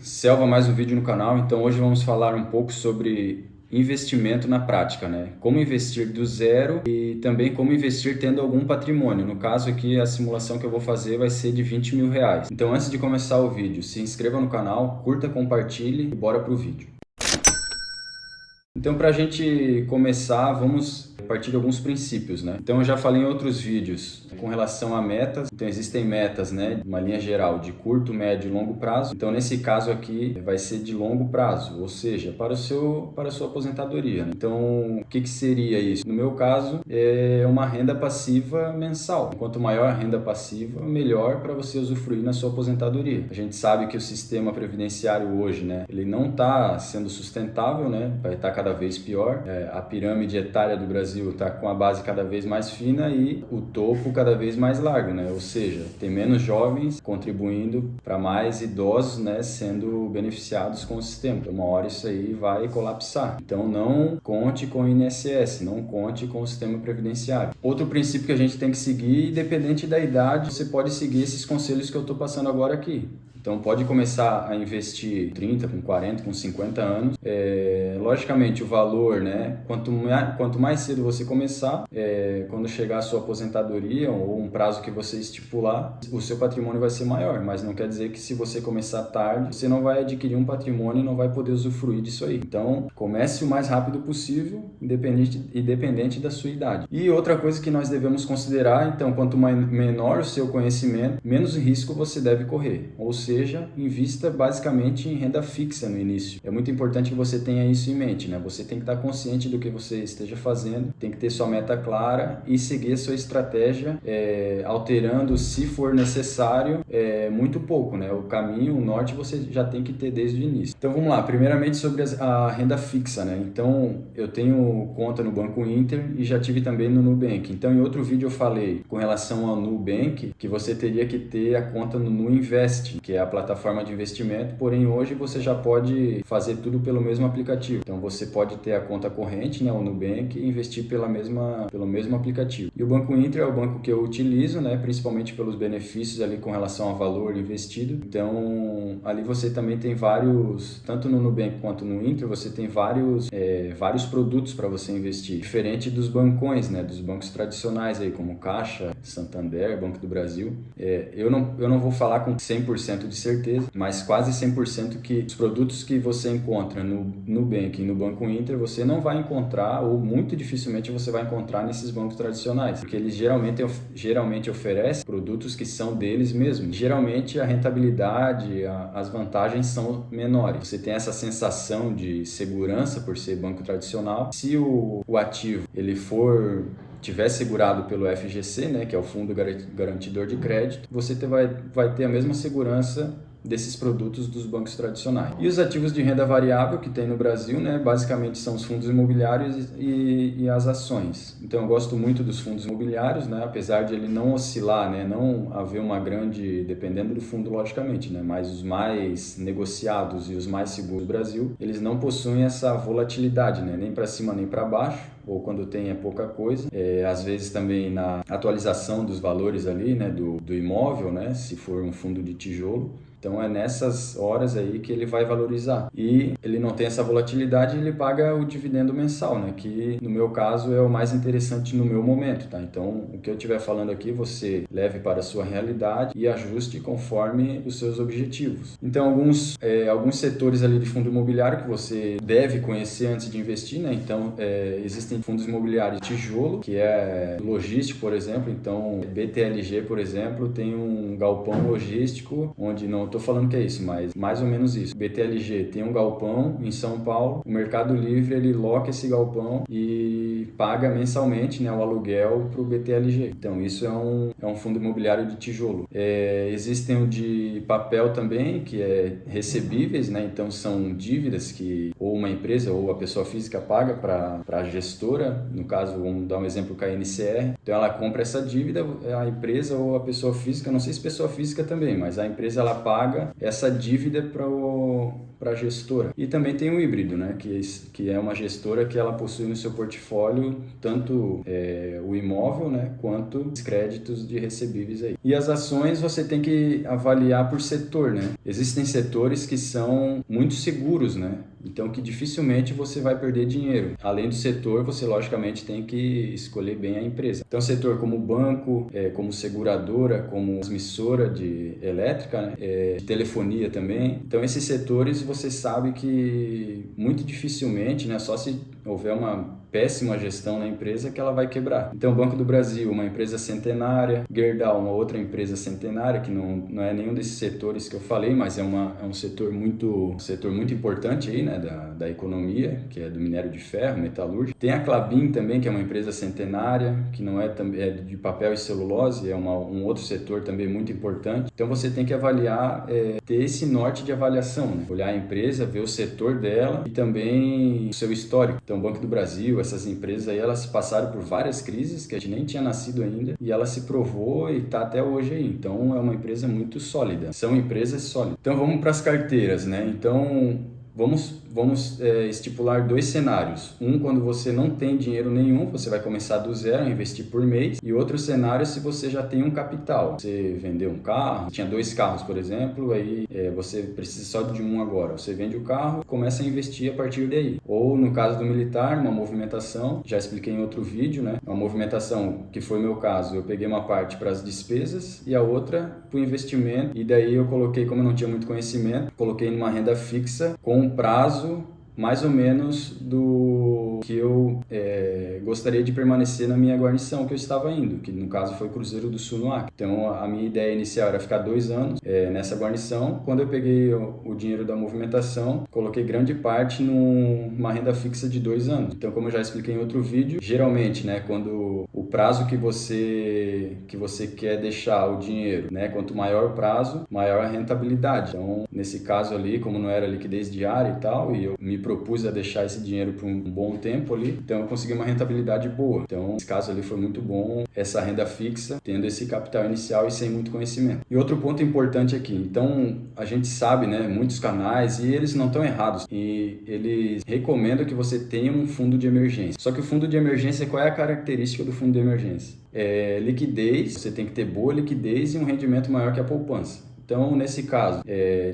Selva, mais um vídeo no canal. Então hoje vamos falar um pouco sobre investimento na prática, né? Como investir do zero e também como investir tendo algum patrimônio. No caso aqui, a simulação que eu vou fazer vai ser de 20 mil reais. Então antes de começar o vídeo, se inscreva no canal, curta, compartilhe e bora pro vídeo. Então, para a gente começar, vamos partir de alguns princípios, né? Então, eu já falei em outros vídeos com relação a metas. Então, existem metas, né? Uma linha geral de curto, médio e longo prazo. Então, nesse caso aqui, vai ser de longo prazo, ou seja, para a sua aposentadoria, né? Então, o que seria isso? No meu caso, é uma renda passiva mensal. Quanto maior a renda passiva, melhor para você usufruir na sua aposentadoria. A gente sabe que o sistema previdenciário hoje, né? Ele não está sendo sustentável, né? Vai estar cada vez pior. A pirâmide etária do Brasil está com a base cada vez mais fina e o topo cada vez mais largo, né? Ou seja, tem menos jovens contribuindo para mais idosos, né, sendo beneficiados com o sistema. Então, uma hora isso aí vai colapsar. Então, não conte com o INSS, não conte com o sistema previdenciário. Outro princípio que a gente tem que seguir, independente da idade, você pode seguir esses conselhos que eu estou passando agora aqui. Então, pode começar a investir 30, com 40, com 50 anos. Logicamente, o valor, né? Quanto mais cedo você começar, quando chegar a sua aposentadoria ou um prazo que você estipular, o seu patrimônio vai ser maior. Mas não quer dizer que se você começar tarde, você não vai adquirir um patrimônio e não vai poder usufruir disso aí. Então, comece o mais rápido possível, independente da sua idade. E outra coisa que nós devemos considerar, então, quanto menor o seu conhecimento, menos risco você deve correr. Ou seja, invista basicamente em renda fixa no início. É muito importante que você tenha isso em mente, né? Você tem que estar consciente do que você esteja fazendo, tem que ter sua meta clara e seguir a sua estratégia, alterando, se for necessário, muito pouco, né? O caminho, o norte, você já tem que ter desde o início. Então vamos lá, primeiramente sobre a renda fixa, né? Então eu tenho conta no Banco Inter e já tive também no Nubank. Então em outro vídeo eu falei com relação ao Nubank que você teria que ter a conta no Nuinvest, que é a plataforma de investimento, porém hoje você já pode fazer tudo pelo mesmo aplicativo. Então você pode ter a conta corrente, né, o Nubank, e investir pelo mesmo aplicativo. E o Banco Inter é o banco que eu utilizo, né, principalmente pelos benefícios ali com relação ao valor investido. Então ali você também tem vários, tanto no Nubank quanto no Inter, você tem vários produtos para você investir, diferente dos bancões, né, dos bancos tradicionais aí como Caixa, Santander, Banco do Brasil. Eu não vou falar com 100% de certeza, mas quase 100% que os produtos que você encontra no Nubank e no Banco Inter, você não vai encontrar, ou muito dificilmente você vai encontrar nesses bancos tradicionais, porque eles geralmente oferecem produtos que são deles mesmos. Geralmente a rentabilidade, as vantagens são menores. Você tem essa sensação de segurança por ser banco tradicional. Se o ativo ele tiver segurado pelo FGC, né, que é o Fundo Garantidor de Crédito, você vai ter a mesma segurança desses produtos dos bancos tradicionais. E os ativos de renda variável que tem no Brasil, né, basicamente são os fundos imobiliários e as ações. Então eu gosto muito dos fundos imobiliários, né, apesar de ele não oscilar, né, não haver uma grande, dependendo do fundo logicamente, né, mas os mais negociados e os mais seguros do Brasil, eles não possuem essa volatilidade, né, nem para cima nem para baixo, ou quando tem é pouca coisa. Às vezes também na atualização dos valores ali, né, do imóvel, né, se for um fundo de tijolo. Então é nessas horas aí que ele vai valorizar. E ele não tem essa volatilidade, ele paga o dividendo mensal, né? Que no meu caso é o mais interessante no meu momento, tá? Então o que eu estiver falando aqui você leve para a sua realidade e ajuste conforme os seus objetivos. Então alguns setores ali de fundo imobiliário que você deve conhecer antes de investir, né? Então existem fundos imobiliários tijolo, que é logístico, por exemplo. Então BTLG, por exemplo, tem um galpão logístico onde não estou falando que é isso, mas mais ou menos isso. BTLG tem um galpão em São Paulo, o Mercado Livre ele loca esse galpão e paga mensalmente, né, o aluguel para o BTLG. Então isso é um fundo imobiliário de tijolo. Existem o de papel também, que é recebíveis, né? Então são dívidas que ou uma empresa ou a pessoa física paga para a gestora, no caso vamos dar um exemplo com a NCR. Então ela compra essa dívida, a empresa ou a pessoa física, não sei se pessoa física também, mas a empresa ela paga paga essa dívida para a gestora. E também tem o híbrido, né? Que é uma gestora que ela possui no seu portfólio tanto o imóvel, né? Quanto os créditos de recebíveis aí. E as ações você tem que avaliar por setor, né? Existem setores que são muito seguros, né? Então, que dificilmente você vai perder dinheiro. Além do setor, você logicamente tem que escolher bem a empresa. Então, setor como banco, como seguradora, como transmissora de elétrica, né? De telefonia também. Então, esses setores você sabe que muito dificilmente, né? Só se houver uma péssima gestão na empresa que ela vai quebrar. Então, Banco do Brasil, uma empresa centenária, Gerdau, uma outra empresa centenária, que não é nenhum desses setores que eu falei, mas é um setor muito importante aí, né, da economia, que é do minério de ferro, metalúrgico. Tem a Klabin também, que é uma empresa centenária, que não é de papel e celulose, é um outro setor também muito importante. Então, você tem que avaliar, ter esse norte de avaliação, né? Olhar a empresa, ver o setor dela e também o seu histórico. Então, Banco do Brasil, essas empresas aí, elas passaram por várias crises que a gente nem tinha nascido ainda e ela se provou e está até hoje aí. Então, é uma empresa muito sólida. São empresas sólidas. Então, vamos para as carteiras, né? Então, vamos estipular 2 cenários. Um, quando você não tem dinheiro nenhum, você vai começar do zero, investir por mês. E outro cenário, se você já tem um capital. Você vendeu um carro, tinha 2 carros, por exemplo, aí você precisa só de um agora. Você vende o carro, começa a investir a partir daí. Ou, no caso do militar, uma movimentação, já expliquei em outro vídeo, né? Uma movimentação, que foi o meu caso, eu peguei uma parte para as despesas e a outra para o investimento. E daí eu coloquei, como eu não tinha muito conhecimento, coloquei numa renda fixa com um prazo mais ou menos do que eu gostaria de permanecer na minha guarnição que eu estava indo, que no caso foi Cruzeiro do Sul no Acre. Então a minha ideia inicial era ficar 2 anos nessa guarnição. Quando eu peguei o dinheiro da movimentação, coloquei grande parte numa renda fixa de 2 anos. Então, como eu já expliquei em outro vídeo, geralmente, né, quando o prazo que você quer deixar o dinheiro, né, quanto maior o prazo, maior a rentabilidade. Então, nesse caso ali, como não era liquidez diária e tal, e eu me propus a deixar esse dinheiro por um bom tempo ali, então eu consegui uma rentabilidade boa. Então, esse caso ali foi muito bom, essa renda fixa, tendo esse capital inicial e sem muito conhecimento. E outro ponto importante aqui, então, a gente sabe, né, muitos canais, e eles não estão errados, e eles recomendam que você tenha um fundo de emergência. Só que o fundo de emergência, qual é a característica do fundo de emergência? Liquidez, você tem que ter boa liquidez e um rendimento maior que a poupança. Então, nesse caso,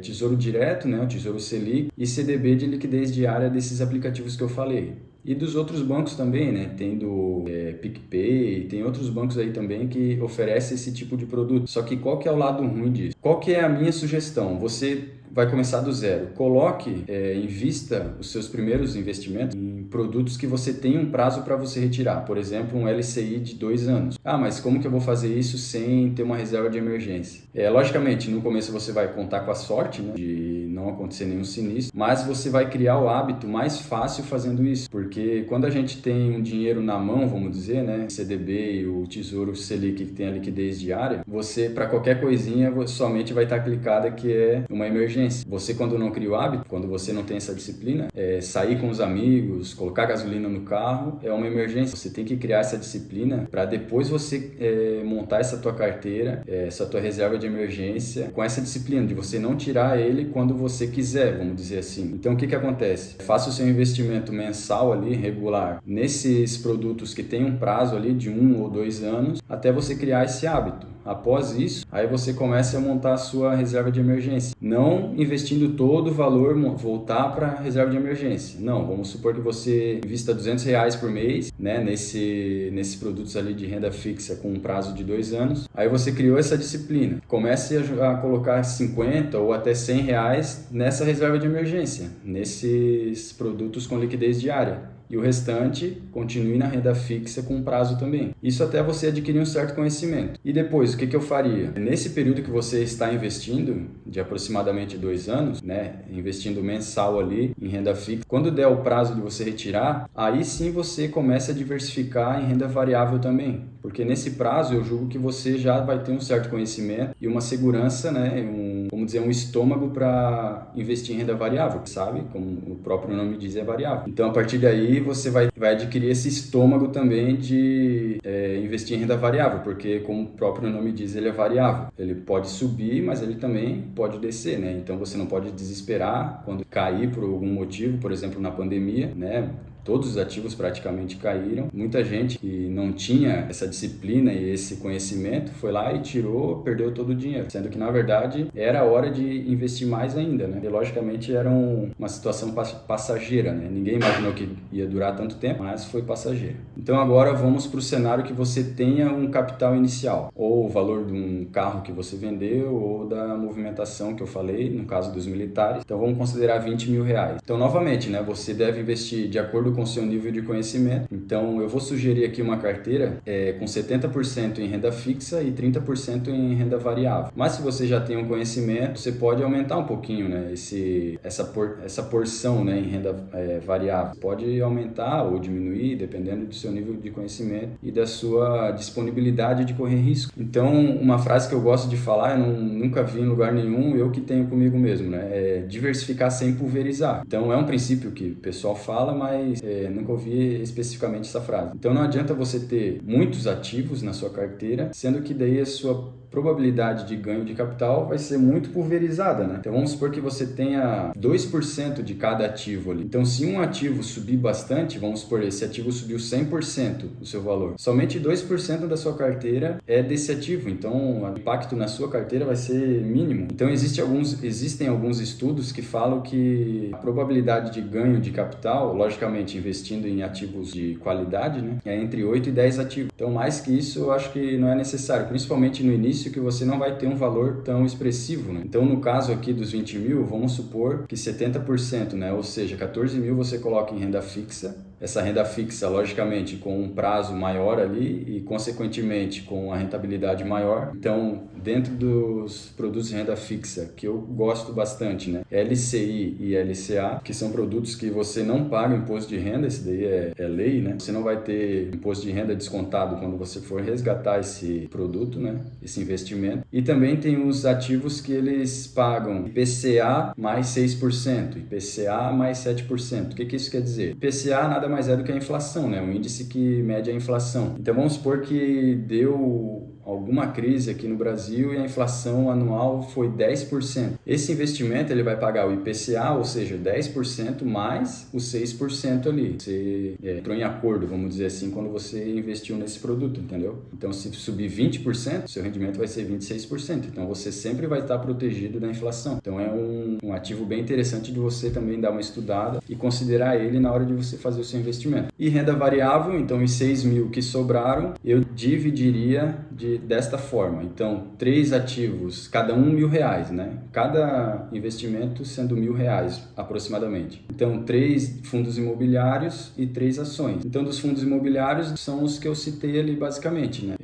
Tesouro Direto, né, o Tesouro Selic e CDB de liquidez diária desses aplicativos que eu falei. E dos outros bancos também, né? Tem do PicPay, tem outros bancos aí também que oferecem esse tipo de produto. Só que qual que é o lado ruim disso? Qual que é a minha sugestão? Você vai começar do zero. Coloque, invista os seus primeiros investimentos em produtos que você tem um prazo para você retirar. Por exemplo, um LCI de 2 anos. Ah, mas como que eu vou fazer isso sem ter uma reserva de emergência? Logicamente, no começo você vai contar com a sorte, né, de não acontecer nenhum sinistro, mas você vai criar o hábito mais fácil fazendo isso. Porque quando a gente tem um dinheiro na mão, vamos dizer, né, CDB e o Tesouro Selic que tem a liquidez diária, você, para qualquer coisinha, somente vai estar clicada que é uma emergência. Você, quando não cria o hábito, quando você não tem essa disciplina, sair com os amigos, colocar gasolina no carro, é uma emergência. Você tem que criar essa disciplina para depois você montar essa tua carteira, essa tua reserva de emergência, com essa disciplina de você não tirar ele quando você quiser, vamos dizer assim. Então, o que acontece? Faça o seu investimento mensal ali, regular, nesses produtos que tem um prazo ali de 1 ou 2 anos, até você criar esse hábito. Após isso, aí você começa a montar a sua reserva de emergência. Não investindo todo o valor, voltar para a reserva de emergência. Não, vamos supor que você invista R$200 por mês, né, nesses produtos ali de renda fixa com um prazo de 2 anos. Aí você criou essa disciplina. Comece a colocar 50 ou até R$100 nessa reserva de emergência, nesses produtos com liquidez diária. E o restante continue na renda fixa com prazo também. Isso até você adquirir um certo conhecimento. E depois, o que eu faria? Nesse período que você está investindo, de aproximadamente 2 anos, né, investindo mensal ali em renda fixa, quando der o prazo de você retirar, aí sim você começa a diversificar em renda variável também. Porque nesse prazo eu julgo que você já vai ter um certo conhecimento e uma segurança, né, vamos dizer, um estômago para investir em renda variável, sabe? Como o próprio nome diz, é variável. Então, a partir daí, você vai adquirir esse estômago também de investir em renda variável, porque, como o próprio nome diz, ele é variável. Ele pode subir, mas ele também pode descer, né? Então, você não pode desesperar quando cair por algum motivo, por exemplo, na pandemia, né? Todos os ativos praticamente caíram. Muita gente que não tinha essa disciplina e esse conhecimento foi lá e tirou, perdeu todo o dinheiro. Sendo que, na verdade, era a hora de investir mais ainda, né? E, logicamente, era uma situação passageira, né? Ninguém imaginou que ia durar tanto tempo, mas foi passageira. Então, agora vamos para o cenário que você tenha um capital inicial, ou o valor de um carro que você vendeu, ou da movimentação que eu falei, no caso dos militares. Então, vamos considerar R$20 mil. Então, novamente, né? Você deve investir de acordo com o seu nível de conhecimento. Então, eu vou sugerir aqui uma carteira com 70% em renda fixa e 30% em renda variável. Mas se você já tem um conhecimento, você pode aumentar um pouquinho, né, essa porção, né, em renda variável. Pode aumentar ou diminuir, dependendo do seu nível de conhecimento e da sua disponibilidade de correr risco. Então, uma frase que eu gosto de falar, eu nunca vi em lugar nenhum, eu que tenho comigo mesmo, né, é diversificar sem pulverizar. Então, é um princípio que o pessoal fala, mas nunca ouvi especificamente essa frase. Então não adianta você ter muitos ativos na sua carteira, sendo que daí a sua probabilidade de ganho de capital vai ser muito pulverizada, né? Então vamos supor que você tenha 2% de cada ativo ali. Então se um ativo subir bastante, vamos supor esse ativo subiu 100% o seu valor, somente 2% da sua carteira é desse ativo, então o impacto na sua carteira vai ser mínimo. Então existem alguns estudos que falam que a probabilidade de ganho de capital, logicamente investindo em ativos de qualidade, né, é entre 8 e 10 ativos. Então mais que isso eu acho que não é necessário, principalmente no início, que você não vai ter um valor tão expressivo, né? Então, no caso aqui dos 20 mil, vamos supor que 70%, né? Ou seja, 14 mil você coloca em renda fixa. Essa renda fixa, logicamente, com um prazo maior ali e, consequentemente, com a rentabilidade maior. Então, dentro dos produtos de renda fixa, que eu gosto bastante, né? LCI e LCA, que são produtos que você não paga imposto de renda, esse daí é lei, né? Você não vai ter imposto de renda descontado quando você for resgatar esse produto, né? Esse investimento. E também tem os ativos que eles pagam IPCA mais 6%, IPCA mais 7%. O que isso quer dizer? IPCA nada mais é do que a inflação, né? Um índice que mede a inflação. Então vamos supor que deu alguma crise aqui no Brasil e a inflação anual foi 10%. Esse investimento ele vai pagar o IPCA, ou seja, 10% mais os 6% ali. Você entrou em acordo, vamos dizer assim, quando você investiu nesse produto, entendeu? Então, se subir 20%, seu rendimento vai ser 26%. Então, você sempre vai estar protegido da inflação. Então, é um ativo bem interessante de você também dar uma estudada e considerar ele na hora de você fazer o seu investimento. E renda variável, então, os 6 mil que sobraram, eu dividiria desta forma. Então, 3 ativos, cada um R$1.000, né? Cada investimento sendo R$1.000 aproximadamente. Então, 3 fundos imobiliários e 3 ações. Então, dos fundos imobiliários são os que eu citei ali basicamente, né?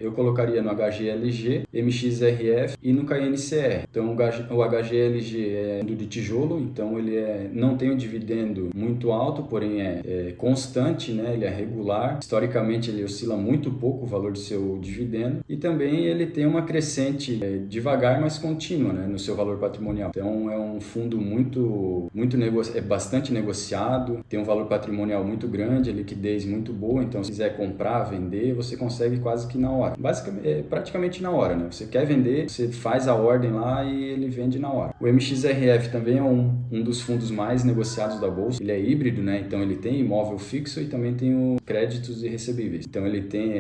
Eu colocaria no HGLG, MXRF e no KNCR. Então, o HGLG é fundo de tijolo, então ele não tem um dividendo muito alto, porém é constante, né? Ele é regular. Historicamente, ele oscila muito pouco o valor do seu dividendo. E também ele tem uma crescente devagar, mas contínua, né, no seu valor patrimonial. Então é um fundo bastante negociado, tem um valor patrimonial muito grande, a liquidez muito boa, então se quiser comprar, vender, você consegue quase que na hora. Basicamente, praticamente na hora, né? Você quer vender, você faz a ordem lá e ele vende na hora. O MXRF também é um dos fundos mais negociados da bolsa. Ele é híbrido, né? Então ele tem imóvel fixo e também tem o créditos e recebíveis. Então ele tem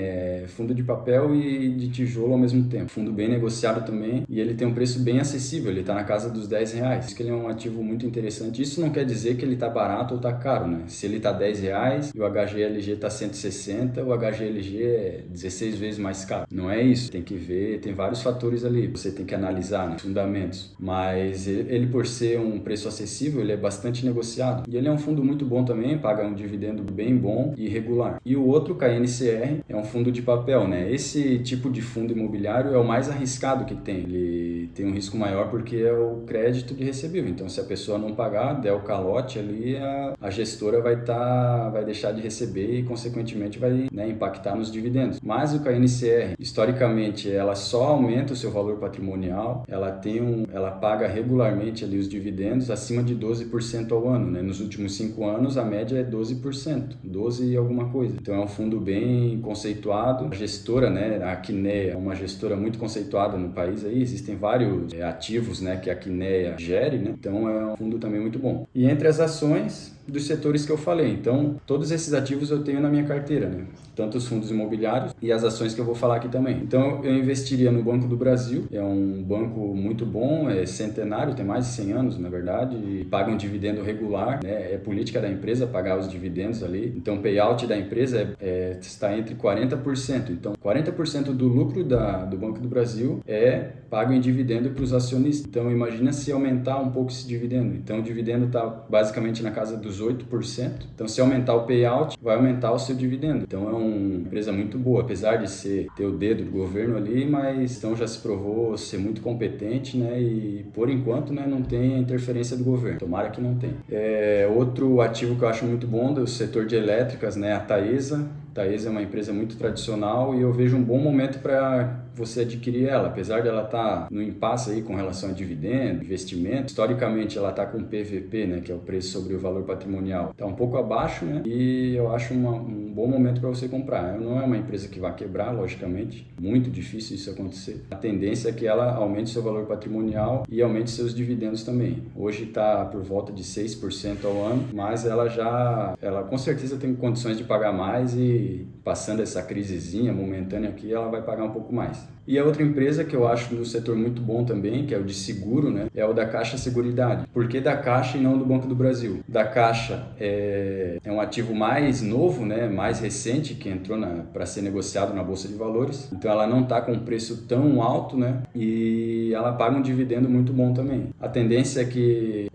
fundo de papel e de tijolo ao mesmo tempo. Fundo bem negociado também e ele tem um preço bem acessível, ele está na casa dos R$10. Isso que ele é um ativo muito interessante. Isso não quer dizer que ele está barato ou está caro, né? Se ele está R$10 e o HGLG está 160, o HGLG é 16 vezes mais caro. Não é isso. Tem que ver, tem vários fatores ali. Você tem que analisar, né, fundamentos. Mas ele por ser um preço acessível, ele é bastante negociado. E ele é um fundo muito bom também, paga um dividendo bem bom e regular. E o outro, KNCR, é um fundo de papel, né? Esse tipo de fundo imobiliário é o mais arriscado que tem. Ele tem um risco maior porque é o crédito de recebível. Então, se a pessoa não pagar, der o calote ali, a gestora vai deixar de receber e, consequentemente, vai, né, impactar nos dividendos. Mas o KNCR, historicamente, ela só aumenta o seu valor patrimonial, ela paga regularmente ali os dividendos acima de 12% ao ano, né? Nos últimos 5 anos, a média é 12%, 12 e alguma coisa. Então, é um fundo bem conceituado. A gestora, né, a Kinea, é uma gestora muito conceituada no país aí, existem vários ativos, né, que a Kinea gere, né? Então, é um fundo também muito bom. E entre as ações dos setores que eu falei. Então, todos esses ativos eu tenho na minha carteira, né? Tanto os fundos imobiliários e as ações que eu vou falar aqui também. Então, eu investiria no Banco do Brasil, é um banco muito bom, é centenário, tem mais de 100 anos, na verdade, e paga um dividendo regular, né? É política da empresa pagar os dividendos ali. Então, o payout da empresa está entre 40%. Então, 40% do lucro do Banco do Brasil é pago em dividendo para os acionistas. Então, imagina se aumentar um pouco esse dividendo. Então, o dividendo está basicamente na casa dos 8%. Então, se aumentar o payout, vai aumentar o seu dividendo. Então, é uma empresa muito boa, apesar de ter o dedo do governo ali, mas então já se provou ser muito competente, né? E, por enquanto, né, não tem a interferência do governo. Tomara que não tenha. Outro ativo que eu acho muito bom do setor de elétricas, né? A Taesa. Taesa é uma empresa muito tradicional e eu vejo um bom momento para você adquirir ela, apesar dela estar no impasse aí com relação a dividendo, investimento. Historicamente, ela está com PVP, né, que é o preço sobre o valor patrimonial, está um pouco abaixo, né, e eu acho um bom momento para você comprar. Não é uma empresa que vai quebrar, logicamente, muito difícil isso acontecer. A tendência é que ela aumente seu valor patrimonial e aumente seus dividendos também. Hoje está por volta de 6% ao ano, mas ela com certeza tem condições de pagar mais e passando essa crisezinha momentânea aqui, ela vai pagar um pouco mais. E a outra empresa que eu acho no setor muito bom também, que é o de seguro, né, é o da Caixa Seguridade. Por que da Caixa e não do Banco do Brasil? Da Caixa é um ativo mais novo, né, mais recente, que entrou para ser negociado na Bolsa de Valores. Então ela não está com um preço tão alto, né, e ela paga um dividendo muito bom também. A tendência é que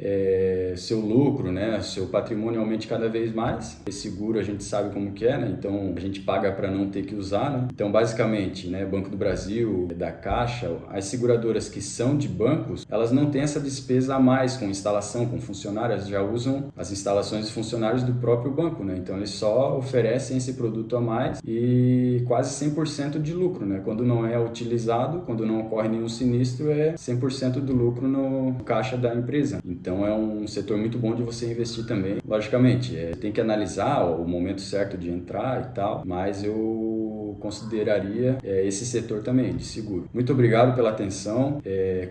seu lucro, né, seu patrimônio aumente cada vez mais. Esse seguro a gente sabe como que é, né, então a gente paga para não ter que usar, né. Então basicamente, né, Banco do Brasil, da Caixa, as seguradoras que são de bancos, elas não têm essa despesa a mais com instalação, com funcionários, já usam as instalações dos funcionários do próprio banco, né? Então eles só oferecem esse produto a mais e quase 100% de lucro, né? Quando não é utilizado, quando não ocorre nenhum sinistro, é 100% do lucro no caixa da empresa. Então é um setor muito bom de você investir também. Logicamente, tem que analisar o momento certo de entrar e tal, mas eu consideraria esse setor também de seguro. Muito obrigado pela atenção.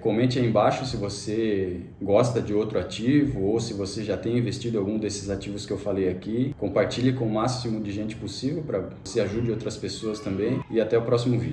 Comente aí embaixo se você gosta de outro ativo ou se você já tem investido em algum desses ativos que eu falei aqui. Compartilhe com o máximo de gente possível para que você ajude outras pessoas também. E até o próximo vídeo.